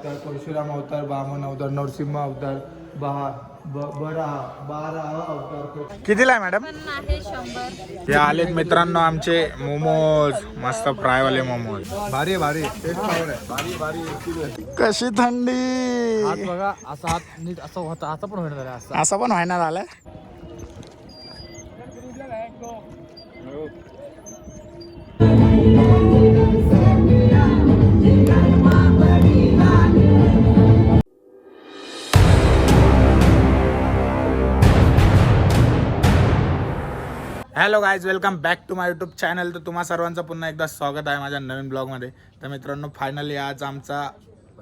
अवतार, परशुराम अवतार, वामन अवतार, नरसिंह अवतार, बारा अवतार. कितीला आहे मॅडम? आहे 100. हे आलेत मित्रांनो आमचे मोमोज, मस्त फ्रायवाले मोमोज. भारी भारी टेस्ट पावर आहे. भारी भारी. कशी थंडी. हात बघा असा हात नीट असं होता. आता पण होणार आहे असं पण व्हायना झालं. Hello guys, welcome back to my YouTube channel. तर तुम्हा सर्वांचं पुन्हा एकदा स्वागत आहे माझ्या नवीन ब्लॉगमध्ये. तर मित्रांनो, फायनली आज आमचा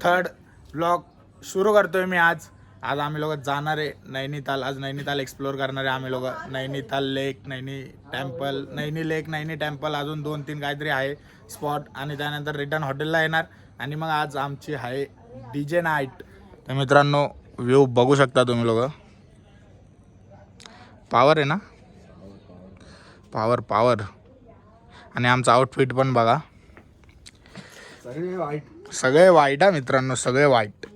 थर्ड ब्लॉग सुरू करतोय मी. आज आम्ही लोक जाणार आहे नैनीताल. आज नैनीताल एक्सप्लोअर करणार आहे आम्ही लोक. नैनीताल लेक, नैनी टेम्पल, नैनी लेक, नैनी टेम्पल, अजून 2-3 काहीतरी आहे स्पॉट. आणि त्यानंतर रिटर्न हॉटेलला येणार. आणि मग आज आमची आहे DJ नाईट. तर मित्रांनो, व्ह्यू बघू शकता तुम्ही लोक. पॉवर आहे ना, पॉवर. आणि आमचं आउटफिट पण बघा, सगळे वाईट आहे मित्रांनो, सगळे वाईट.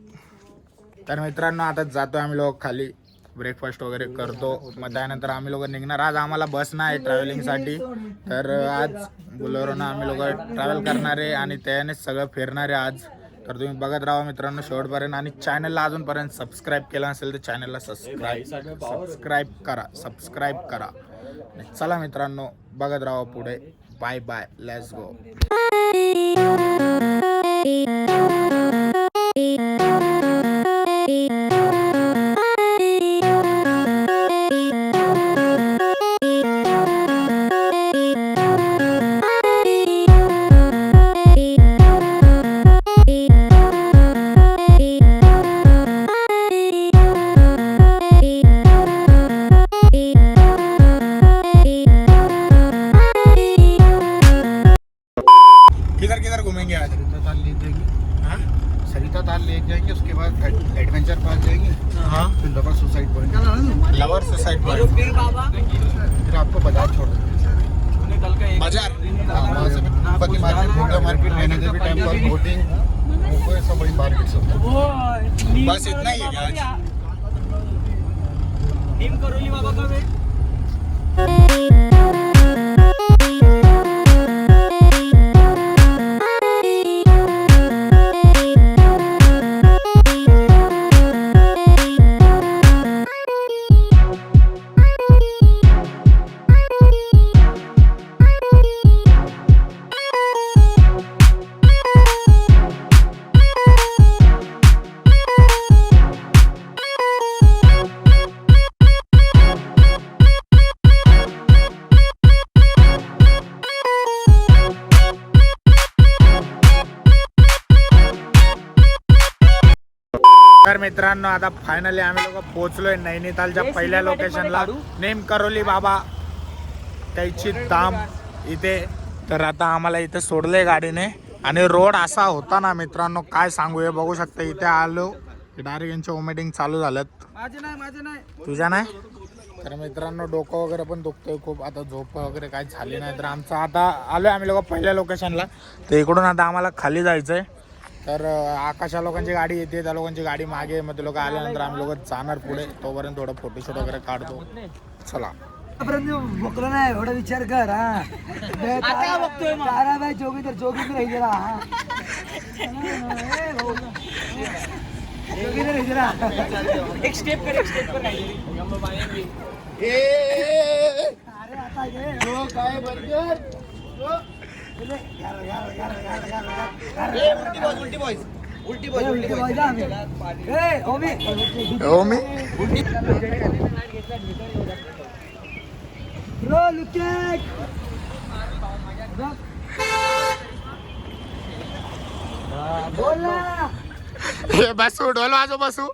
तर मित्रांनो, आता जातो आम्ही लोक खाली, ब्रेकफास्ट वगैरे करतो. मग त्यानंतर आम्ही लोक निघणार. आज आम्हाला बस नाही ट्रॅव्हलिंगसाठी, तर आज बोलेरोनं आम्ही लोक ट्रॅव्हल करणार आहे आणि त्यानेच सगळं फिरणार आहे आज. तर तुम्ही बघत राहा मित्रांनो शेवटपर्यंत. आणि चॅनलला अजूनपर्यंत सबस्क्राईब केलं नसेल तर चॅनलला सबस्क्राईब करा. चला मित्रांनो, बघत राहा पुढे. Bye bye, let's go. किधर घूमेंगे आज? सरिता ताल लेक जाएंगे, उसके बाद एडवेंचर पार्क जाएंगे. हाँ, फिर lover suicide point. Lover suicide फिर आपको बाजार छोड़ देंगे. बाजार. वहाँ से बाकी मार्केट, भोगा market, Naina Devi temple, boating, वो सब बड़ी मार्केट सब. बस इतना ही है क्या आज? टीम करोली बाबा का वेट. तर मित्रांनो, आता फायनली आम्ही लोक पोहोचलोय नैनीतालच्या पहिल्या लोकेशनला, नेम करोली बाबा त्याची धाम इथे. तर आता आम्हाला इथे सोडलंय गाडीने. आणि रोड असा होता ना मित्रांनो, काय सांगू. हे बघू शकता, इथे आलो डायरेक्ट यांचे वॉमिटिंग चालू झालं. माझे नाही. तुझ्या नाही? तर मित्रांनो, डोकं वगैरे पण दुखतोय खूप. आता झोप वगैरे काही झाली नाही. तर आमचं आता आलोय आम्ही लोक पहिल्या लोकेशनला. तर इकडून आता आम्हाला खाली जायचंय. तर आकाशा लोकांची गाडी येते, त्या लोकांची गाडी मागे. मग ते लोक आल्यानंतर आम्ही लोक जाणार पुढे. तोपर्यंत थोडं फोटोशूट वगैरे काढतो. चला. भोकलो नाही एवढा विचार कर. आता बघतोय ताराबाई जोगी तर राही जरा. जोगी तर राही जरा. एक स्टेप कर अरे आता ये काय बर्गर. उल्टी boys Omi bro look at. बोल ना. हे बसू, ढोल वाजो बसू.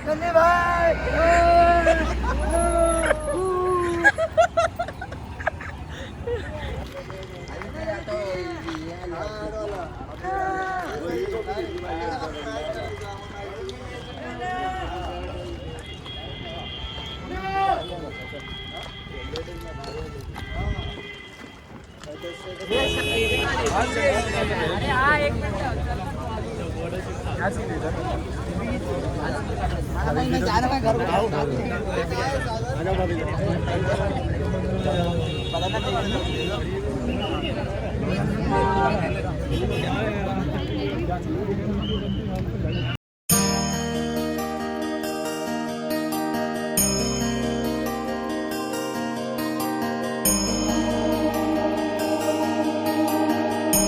गन्नी भाई.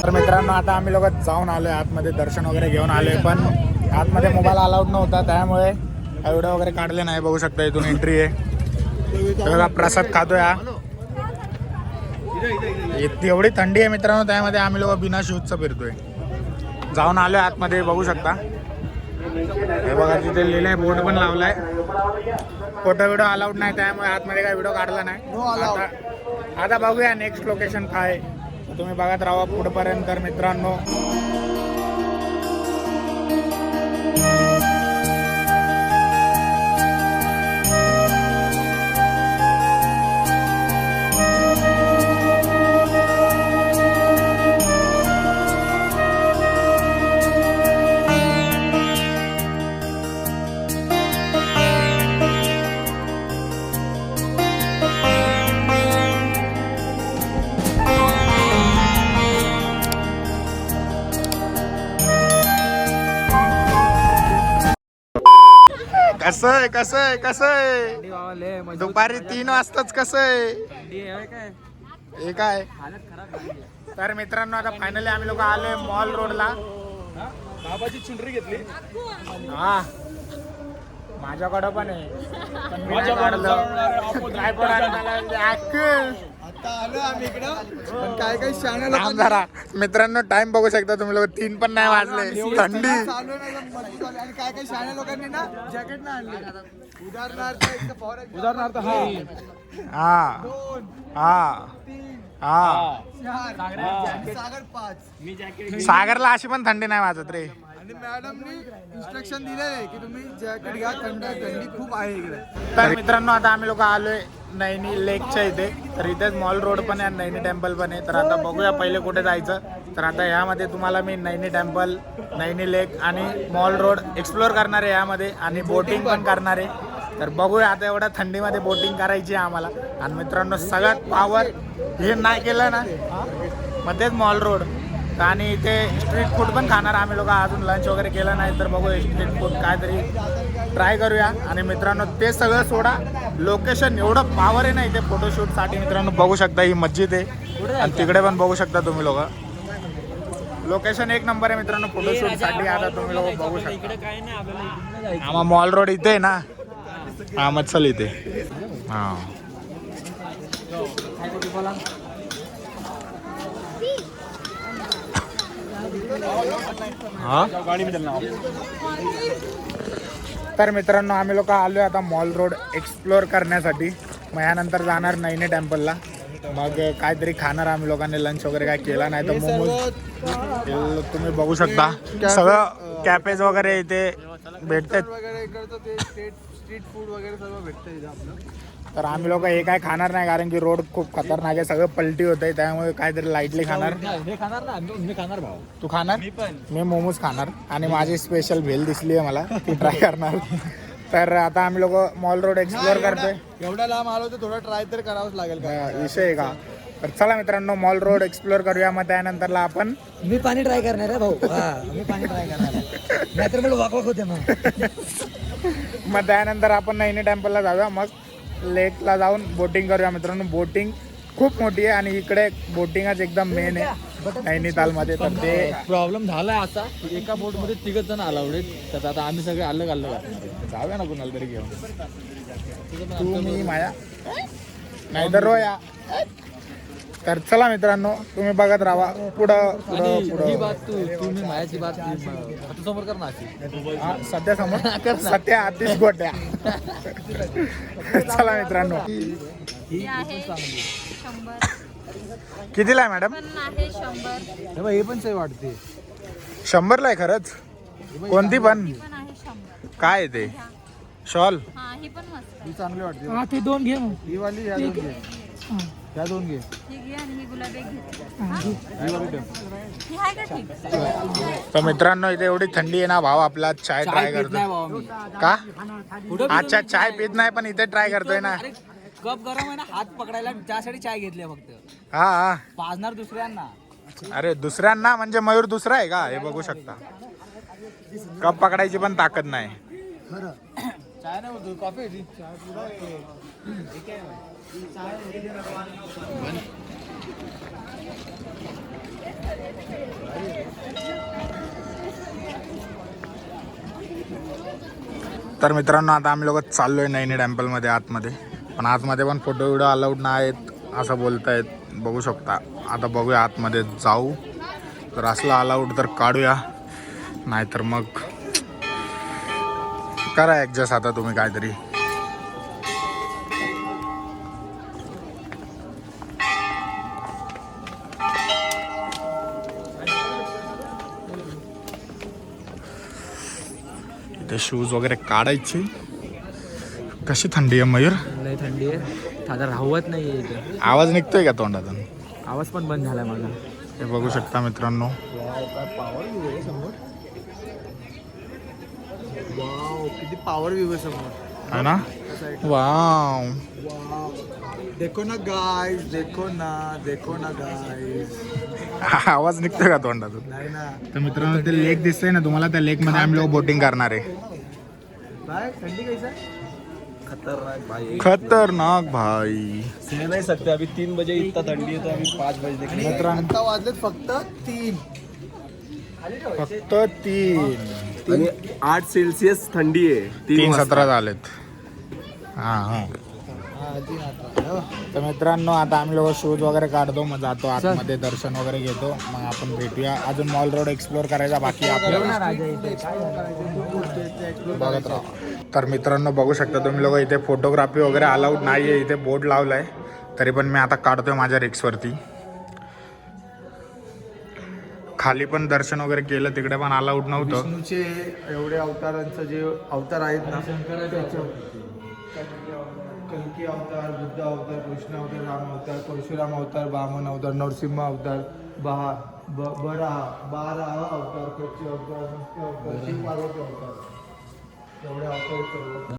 तर मित्रांनो आता आम्ही लोक जाऊन आलोय आतमध्ये, दर्शन वगैरे घेऊन आलोय, पण आतमध्ये मोबाईल अलाउड नव्हता त्यामुळे व्हिडिओ वगैरे काढले नाही. बघू शकता इथून एंट्री आहे. बघा प्रसाद खातोय हा. एवढी थंडी आहे मित्रांनो, त्यामध्ये आम्ही लोक बिना शूजचं फिरतोय. जाऊन आलोय आतमध्ये, बघू शकता. हे बघा तिथे लिहिलंय, बोर्ड पण लावलाय. फोटो व्हिडिओ अलाउड नाही त्यामुळे आतमध्ये काय व्हिडिओ काढला नाही. आता बघूया नेक्स्ट लोकेशन काय आहे. तुम्ही बघत राहा पुढपर्यंत. तर मित्रांनो कसं आहे दुपारी 3 वाजताच कसं आहे हे काय. तर मित्रांनो आता फायनली आम्ही लोक आलोय मॉल रोडला. बाबाची चुनरी घेतली. हा माझ्याकडं पण आहे, पण मी नाही काढलं. काय पण आता आलो आम्ही इकडं, पण काय काय शाणे थांब जरा. मित्रांनो टाइम बघू शकता तुम्ही लोक, 3 पण नाही वाजले. थंडी चालू नाही आणि काय काय शाणे लोकांनी ना जॅकेट ना आणले. उदाहरणार्थ हा सागर 5. सागरला अशी पण थंडी नाही वाजत रे. आणि मॅडमनी इन्स्ट्रक्शन दिले की तुम्ही जॅकेट घ्या, थंडी खूप आहे इकडे. तर मित्रांनो आता आम्ही लोक आलोय नैनी लेकच्या इथे. तर इथेच मॉल रोड पण आहे, नैनी टेम्पल पण आहे. तर आता बघूया पहिले कुठे जायचं. तर आता यामध्ये तुम्हाला मी नैनी टेम्पल, नैनी लेक आणि मॉल रोड एक्सप्लोअर करणार आहे यामध्ये, आणि बोटिंग पण करणार आहे. तर बघूया आता एवढ्या थंडीमध्ये बोटिंग करायची आहे आम्हाला. आणि मित्रांनो सगळ्यात पावर हे नाही केलं ना मध्येच मॉल रोड. आणि इथे स्ट्रीट फूड पण खाणार आम्ही लोक. अजून लंच वगैरे केलं नाही, तर बघूया स्ट्रीट फूड काहीतरी ट्राय करूया. आणि मित्रांनो ते सगळं सोडा, लोकेशन एवढं पावर आहे ना इथे फोटोशूटसाठी. मित्रांनो बघू शकता ही मस्जिद आहे, आणि तिकडे पण बघू शकता तुम्ही लोक. लोकेशन एक नंबर आहे मित्रांनो फोटोशूटसाठी. आता तुम्ही लोक बघू शकता. आम्हा मॉल रोड इथे आहे ना, हा मग चल इथे. हा तर मित्रांनो आम्ही लोक आलोय आता मॉल रोड एक्सप्लोअर करण्यासाठी. मग यानंतर जाणार नैनी टेम्पलला. मग काहीतरी खाणार आम्ही लोकांनी. लंच वगैरे काय केला नाही, तर मोमोज तुम्ही बघू शकता. सगळं कॅफेज वगैरे इथे भेटतात. स्ट्रीट फूड वगैरे सर्व भेटतं इथे आपलं. तर आम्ही लोक हे काय खाणार नाही, कारण की रोड खूप खतरनाक आहे. सगळं पलटी होत आहे, त्यामुळे काहीतरी लाईटली खाणार. हे खाणार ना मी खाणार भाऊ. तू खाणार? मी मोमोज खाणार, आणि माझी स्पेशल भेल दिसली आहे मला, ती ट्राय करणार. तर आता आम्ही लोक मॉल रोड एक्सप्लोअर करतोय. एवढा लांब आलो तर थोडं ट्राय तर करावंच लागेल का. विषय आहे का. तर चला मित्रांनो मॉल रोड एक्सप्लोअर करूया. मग त्यानंतरला आपण मी पाणी ट्राय करणार आहे भाऊ. मी पाणी ट्राय करणार आहे, नाहीतर मला वाकवाक होते मग त्यानंतर आपण नैनी टेम्पलला जाऊया. मग लेकला जाऊन बोटिंग करूया. मित्रांनो बोटिंग खूप मोठी आहे, आणि इकडे बोटिंगच एकदम मेन आहे नैनितालमध्ये. तर ते प्रॉब्लेम झालाय असा की एका बोट मध्ये 3 जण अलाउड आहेत. तर आता आम्ही सगळे अलग अलग जाऊया ना कुणाला तरी घेऊन. तू मी माया नाहीतर रोया. तर चला मित्रांनो तुम्ही बघत राहा. पुढं ही बात तुम्ही मायाची बात समोर कर ना अशी. सध्या समोर सध्या आधीच गोट्या. चला मित्रांनो. ही आहे 100. कितीला आहे मॅडम? पण आहे 100. हे पण सही वाटते. 100ला आहे खरंच? कोणती पण? पण आहे 100. काय आहे ते? शॉल हा ही पण मस्त आहे. चांगली वाटते हा ते 2 घे मग. ही वाली या दोन घे या दोन घे ही घे आणि ही गुलाबी एक घे. ही वाली ठेव. ही आहे का ठीक? तर मित्रांनो इथे एवढी थंडी आहे ना भाव आपला चाय ट्राय करतो का अच्छा चाय पित नाही पण इथे ट्राय करतोय ना कप गरम आहे ना हात पकडायला त्यासाठी चाय घेतली फक्त हा हा पाजणार दुसऱ्यांना. अरे दुसऱ्यांना म्हणजे मयूर दुसरा आहे का हे बघू शकता कप पकडायची पण ताकद नाही चाय नाही बोलतो कॉफी आहे ती. तर मित्रांनो आता आम्ही लोक चाललोय नैनी टेम्पलमध्ये आतमध्ये पण आतमध्ये पण फोटो व्हिडिओ अलाउड नाही आहेत असं बोलतायत बघू शकता आता बघूया आतमध्ये जाऊ तर असला अलाउड तर काढूया नाहीतर मग करा ॲडजस्ट आता तुम्ही काहीतरी इथे शूज वगैरे काढायचे कशी थंडी आहे मयूर लय थंडी आहे आता राहवत नाही इथे आवाज निघतोय का तोंडातून आवाज पण बंद झालाय माझा हे बघू शकता मित्रांनो किती पॉवर व्ह्यू आहे समोर है ना वाव देखो ना गाइस देखो ना गाइस आवाज निघतोय का तोंडातून नाही ना तर मित्रांनो ते लेक दिसतंय ना तुम्हाला त्या लेक मध्ये आम्ही लोक बोटिंग करणार आहे काय थंडी कैसा है? खतरनाक भाई खतरनाक भाई सह नहीं सकते अभी 3 बजे इतना ठंडी है तो अभी 5 बजे देखने आता वाजलेत फक्त 3 फक्त 3 आणि 8 सेल्सिअस थंडी आहे 3:17 झालेत हा हा तर मित्रांनो आता आम्ही लोक शूज वगैरे काढतो मग जातो आतमध्ये दर्शन वगैरे घेतो मग आपण भेटूया अजून मॉल रोड एक्सप्लोर करायचा बाकी आपल्याला बघत राहा तर मित्रांनो बघू शकता तुम्ही लोक इथे फोटोग्राफी वगैरे अलाउड नाही आहे इथे बोर्ड लावलाय तरी पण मी आता काढतोय माझ्या रिक्सवरती खाली पण दर्शन वगैरे केलं तिकडे पण अलाउड नव्हतं विष्णूचे एवढे अवतारांचं जे अवतार आहेत ना कल्की अवतार बुद्ध अवतार कृष्ण अवतार राम अवतार परशुराम अवतार वामन अवतार नरसिंह अवतार बराह अवतार कच्ची अवतार मत्स्य अवतार शिव पार्वती अवतार एवढे अवतार सर्व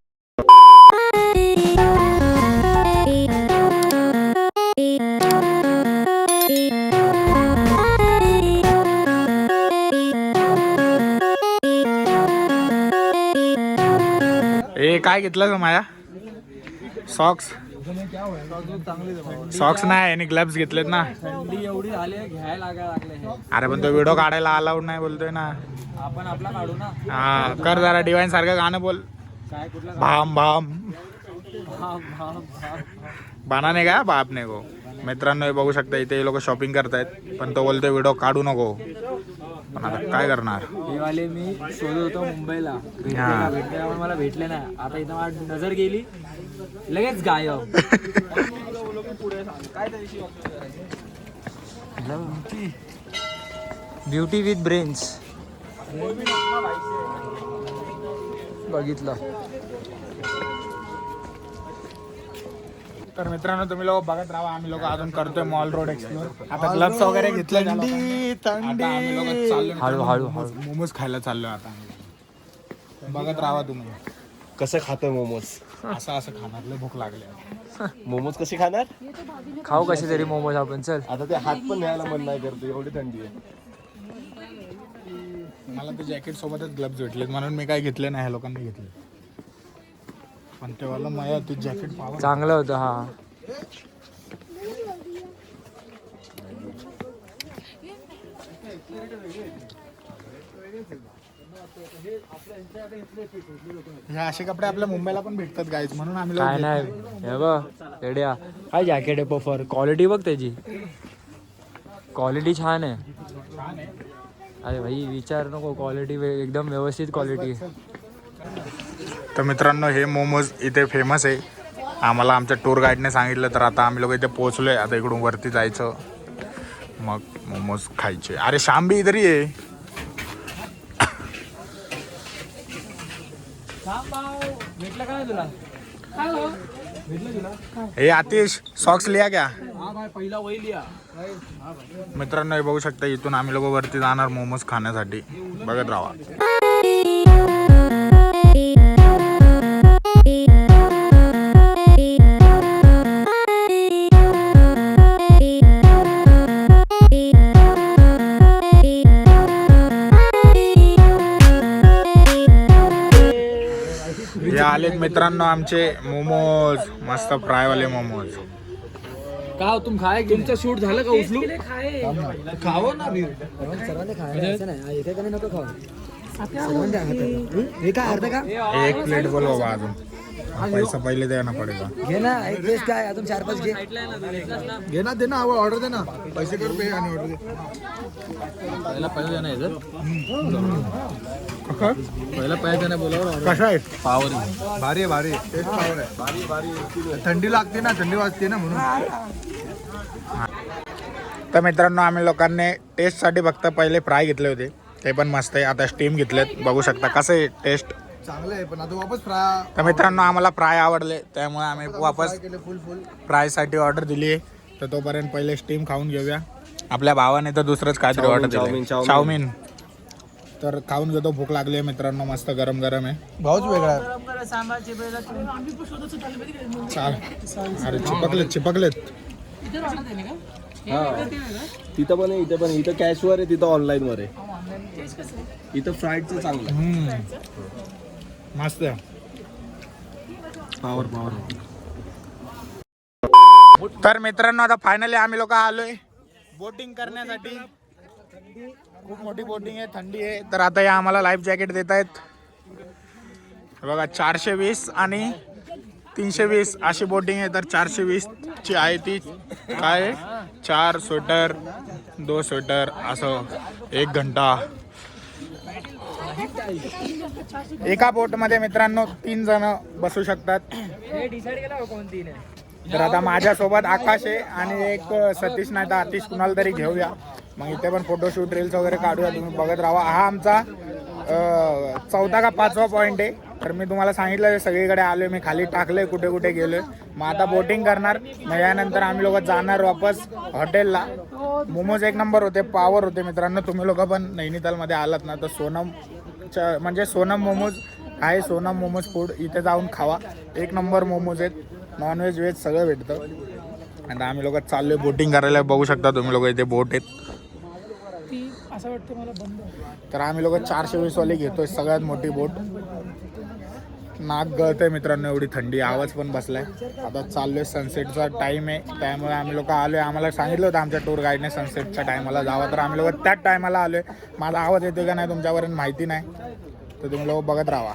ए काय घेतलं माया सॉक्स सॉक्स नाही आणि ग्लव्स घेतलेत ना थंडी एवढी झाली घ्यायला लागले हे अरे पण तो व्हिडिओ काढायला अलाउड नाही बोलतोय ना आपण आपला काढू ना हा कर जरा डिवाइन सारखं गाणं बोल काय कुठला भाम भाम भाव बनाने का बापने को मित्रांनो हे बघू शकता इथे लोक शॉपिंग करतायत पण तो बोलतोय व्हिडिओ काढू नको पण आता काय करणार हे वाले मी शोधत होतो मुंबईला भेटले पण मला भेटले नाही आता इथं माझी नजर गेली लगेच गायब ब्युटी विथ ब्रेन्स बघितलं तर मित्रांनो तुम्ही लोक बघत राहा आम्ही लोक अजून करतोय मॉल रोड एक्सप्लोर आता ग्लव्स वगैरे घेतले आम्ही लोक चाललो हळू मोमोज खायला चाललोय आता आम्ही बघत राहा तुम्ही कसं खातं मोमोज असं असं खाणार लय भूक लागली मोमोज कसे खाणार खाऊ कशी तरी मोमोज आपण चल आता ते हात पण न्यायला मन नाही करतो एवढी थंडी आहे मला ते जॅकेट सोबतच ग्लव्स भेटलेत म्हणून मी काय घेतले नाही ह्या लोकांनी घेतले पण तेव्हा माझ्या ते जॅकेट पावर चांगलं होतं हा हे असे कपडे आपल्या मुंबईला पण भेटतात गाईज म्हणून आम्ही काय लोक नाही हे बघ रेड्या काय जॅकेट आहे पफर क्वालिटी बघ त्याची क्वालिटी छान आहे अरे भाई विचार नको क्वालिटी एकदम व्यवस्थित क्वालिटी तर मित्रांनो हे मोमोज इथे फेमस आहे आम्हाला आमच्या टूर गाईडने सांगितलं तर आता आम्ही लोक इथे पोहोचलोय आता इकडून वरती जायचं मग मोमोज खायचे अरे श्याम भी इधर ही आहे हे आतिश सॉक्स लिया क्या मित्रांनो हे बघू शकता इथून आम्ही लोक वरती जाणार मोमोज खाण्यासाठी बघत राहा. हे आलेत मित्रांनो आमचे मोमोज मस्त फ्रायवाले मोमोज. का तुम खाए तुमचं शूट झालं का उचलू खावं ना सर्वांनी खायला असं नाही एकेकाने नको खाऊ सर्वांनी हातात. हे काय अर्ध का एक प्लेट बोलवा बा अजून पैसा पहिले द्यायला पडेगा. घे ना एक टेस्ट काय अजून 4-5 घे घे ना दे ना ऑर्डर दे ना पैसे कर पे आणि ऑर्डर दे पहिला पैसे नाही बोलावर कशा आहेत पावर भारी आहे भारी टेस्ट पावर आहे थंडी लागते ना थंडी वाजते ना म्हणून. तर मित्रांनो आम्ही लोकांनी टेस्टसाठी फक्त पहिले फ्राय घेतले होते ते पण मस्त आहे. आता स्टीम घेतलेत बघू शकता कसं आहे टेस्ट. चांगलं आहे पण आता वापस फ्राय तर मित्रांनो आम्हाला फ्राय आवडले त्यामुळे आम्ही वापस केले फुल फ्रायसाठी ऑर्डर दिली आहे. तर तोपर्यंत पहिले स्टीम खाऊन घेऊया. आपल्या भावाने तर दुसरंच काहीतरी ऑर्डर दिलं चाऊमिन. तर खाऊन घेतो भूक लागली आहे मित्रांनो मस्त गरम गरम आहे. भाऊच वेगळा चाल अरे चिपकलेत तिथं पण आहे, इथं पण आहे. इथं कॅशवर आहे, तिथं ऑनलाईन वर आहे. इथं फ्राईडचं चांगलं आहे. मस्त पावर तर मित्रांनो आता फायनली आम्ही लोक आलोय बोटिंग करण्यासाठी. खूप मोठी बोटिंग आहे थंडी आहे. तर आता या आम्हाला लाईफ जॅकेट देत आहेत बघा 420 आणि 320 अशी बोटिंग आहे. तर 420 ची आहे ती काय 4 स्वेटर 2 स्वेटर असं 1 घंटा. एका बोट मध्ये मित्रांनो 3 जण बसू शकतात. तर आता माझ्यासोबत आकाश आहे आणि एक सतीश नाही तर आतिश कुणाला तरी घेऊया. मग इथे पण फोटोशूट रील्स वगैरे काढूया. तुम्ही बघत राहा. हा आमचा 4था का 5वा पॉईंट आहे. तर मी तुम्हाला सांगितलं सगळीकडे आलोय मी खाली टाकलंय कुठे कुठे गेलोय. मग आता बोटिंग करणार मग यानंतर आम्ही लोक जाणार वापस हॉटेलला. मोमोज एक नंबर होते पावर होते मित्रांनो. तुम्ही लोक पण नैनितालमध्ये आलात ना तर सोनमच्या म्हणजे सोनम मोमोज आहे सोनम मोमोज फूड इथे जाऊन खावा. एक नंबर मोमोज आहेत. नॉनव्हेज व्हेज सगळं भेटतं. आता आम्ही लोक चाललोय बोटिंग करायला. बघू शकता तुम्ही लोक इथे बोट आहेत. तर आम्ही लोक 420 वाले घेतोय सगळ्यात मोठी बोट. नाक गळतंय मित्रांनो एवढी थंडी आवाज पण बसलाय. आता चाललोय सनसेटचा टाइम आहे त्यामुळे आम्ही लोक आलोय. आम्हाला सांगितलं होतं आमच्या टूर गाईडने सनसेटच्या टायमाला जावं तर आम्ही लोक त्याच टायमाला आलोय. माझा आवाज येतोय का नाही तुमच्यापर्यंत माहिती नाही तर तुम्ही लोक बघत राहा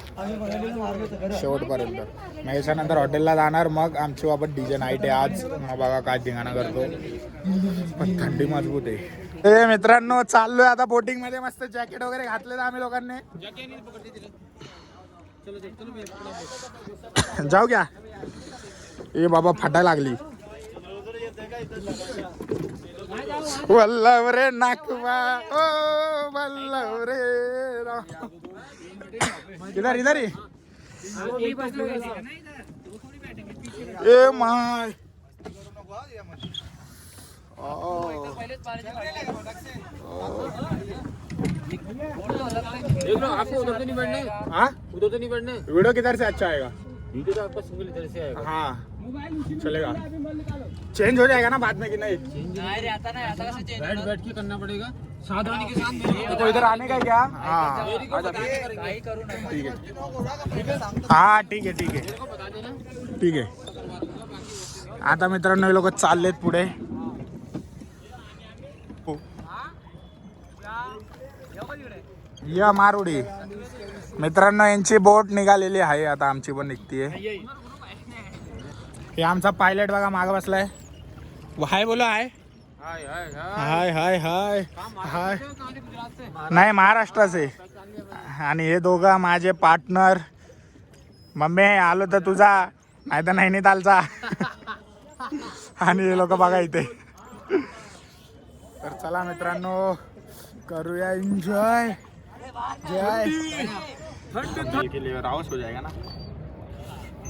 शेवटपर्यंत. मग याच्यानंतर हॉटेलला जाणार मग आमची वापस डीजे नाईट आहे आज. मग बघा काय धिंगाणा करतो पण थंडी मजबूत आहे. ए मित्रांनो चाललोय आता बोटिंग मध्ये मस्त जॅकेट वगैरे घातलेलं आम्ही लोकांनी. जाऊ घ्या ए बाबा फाटायला लागली. वल्लव रे नाकवा ओ वल्लव रे इधर इधर ए माय आपको उधर तो नहीं बैठना है हाँ उधर तो नहीं बैठना है वीडियो किधर से अच्छा आएगा. वीडियो तो आपका सिंगल इधर से आएगा. हाँ चलेगा. चेंज हो जाएगा ना बाद में कि नहीं. बैठ के करना पड़ेगा सावधानी के साथ. तो इधर आने का क्या. हाँ ठीक है हाँ ठीक आहे ठीक आहे ठीक आहे. आता मित्रांनो हे लोक चाललेत पुढे. या मारुडी मित्रांनो यांची बोट निघालेली आहे. आता आमची पण निघतीये. हे आमचा पायलट बघा मागे बसलाय. हाय बोलो हाय हाय हाय हाय हाय. नाही महाराष्ट्राचे. आणि हे दोघं माझे पार्टनर. मम्मी आलो तर तुझा नाही तर नैनितालचा. आणि हे लोक बघा इथे. तर चला मित्रांनो करूया एन्जॉय. जय के लिए रावस हो जाएगा ना.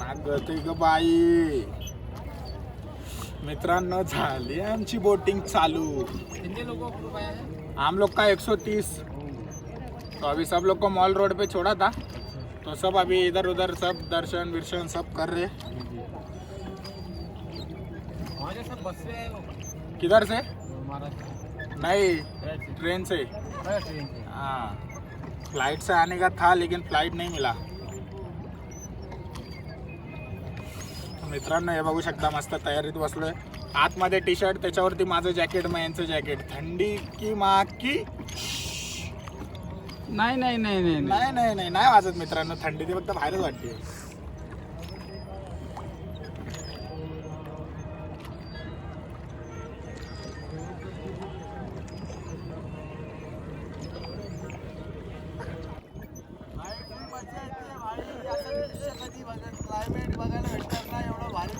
लागते ग बाई. मित्रांनो झाली आमची बोटिंग चालू. हम लोग का 130. तो अभी सब लोग को मॉल रोड पे छोड़ा था, तो सब अभी इधर उधर सब दर्शन विर्शन सब कर रहे. किधर से? नहीं, ट्रेन से. हाँ, फ्लाइट से आने का था लेकिन फ्लाइट नहीं मिला. मित्रांनो हे बघू शकता, मस्त तयारीत बसलोय. आतमध्ये टी शर्ट, त्याच्यावरती माझं जॅकेट, मग यांचं जॅकेट. थंडी की माग की नाही नाही नाही नाही नाही नाही नाही नाही वाजत मित्रांनो. थंडी ती फक्त बाहेरच वाटते. क्लायमेट बघायला भेटणार ना एवढं भारी.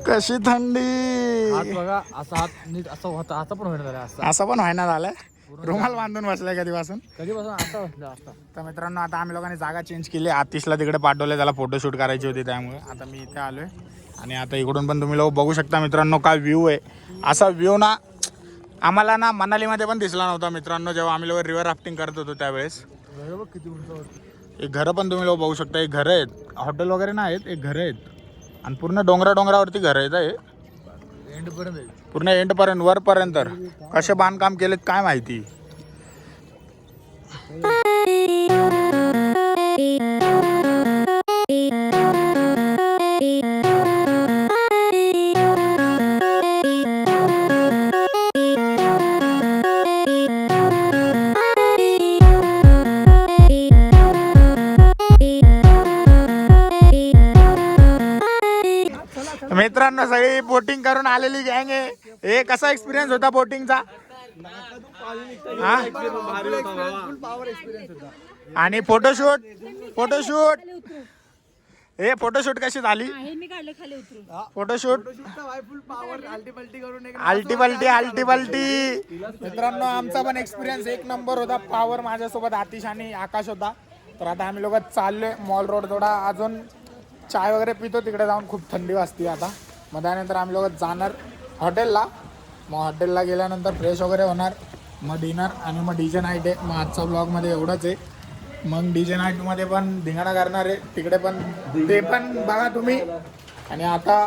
कशी थंडी. हात बघा, असा हात नीट असं होता, आता पण होणार असं असं पण व्हायना झालंय. रुमाल बांधून बसलाय कधीपासून. कधीपासून असं होतं असं. तर मित्रांनो आता आम्ही लोकांनी जागा चेंज केली. आतिशला तिकडे पाठवले, त्याला फोटोशूट करायची होती, त्यामुळे आता मी इथे आलोय. आणि आता इकडून पण तुम्ही लोक बघू शकता मित्रांनो काय व्ह्यू आहे. असा व्ह्यू ना आम्हाला ना मनालीमध्ये पण दिसला नव्हता मित्रांनो, जेव्हा आम्ही लोक रिव्हर राफ्टिंग करत होतो त्यावेळेस. किती उंचावरती. एक घरं पण तुम्ही लोक बघू शकता. एक घरं आहेत, हॉटेल वगैरे नाही आहेत, एक घरं आहेत. आणि पूर्ण डोंगरावरती घरं आहेत. हे एंड पर्यंत आहे. पूर्ण एंडपर्यंत वरपर्यंत कसे बांधकाम केलेत काय माहिती. मित्रांनो सगळी बोटिंग करून आलेली गँग आहे. हे कसा एक्सपिरियन्स होता बोटिंगचा? आणि फोटोशूट हे फोटोशूट कशी झाली? फोटोशूट आल्टी पल्टी. मित्रांनो आमचा पण एक्सपिरियन्स एक नंबर होता. पावर माझ्यासोबत आतिश आणि आकाश होता. तर आता आम्ही लोक चाललोय मॉल रोड. थोडा अजून चाय वगैरे पितो, तिकडे जाऊन खूप थंडी वाजते आता. मग त्यानंतर आम्ही लोक जाणार हॉटेलला. मग हॉटेलला गेल्यानंतर फ्रेश वगैरे होणार, मग डिनर आणि मग डीजे नाईट आहे. मग आजचा ब्लॉगमध्ये एवढंच आहे. मग डीजे नाईटमध्ये पण धिंगाणा करणार आहे तिकडे पण, ते पण बघा तुम्ही. आणि आता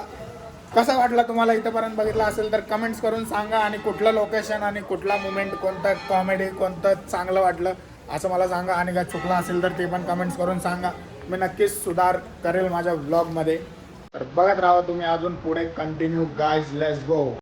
कसं वाटलं तुम्हाला इथंपर्यंत बघितलं असेल तर कमेंट्स करून सांगा. आणि कुठलं लोकेशन आणि कुठला मुमेंट, कोणतं कॉमेडी, कोणतं चांगलं वाटलं असं मला सांगा. आणि काय चुकलं असेल तर ते पण कमेंट्स करून सांगा. मी नक्कीच सुधार करेल माझ्या व्लॉगमध्ये. तर बघत राहा तुम्ही अजून पुढे. Continue guys, let's go.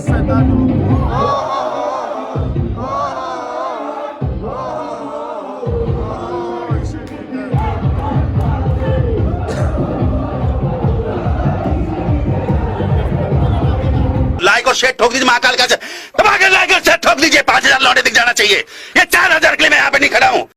मस्त आहे तांदूळ. लाइक और शेयर ठोक दीजिए महाकाल का तबाके लाइक और शेयर ठोक दीजिए 5,000 लौटे दिख जाना चाहिए ये 4,000 के लिए मैं यहाँ पे नहीं खड़ा हूँ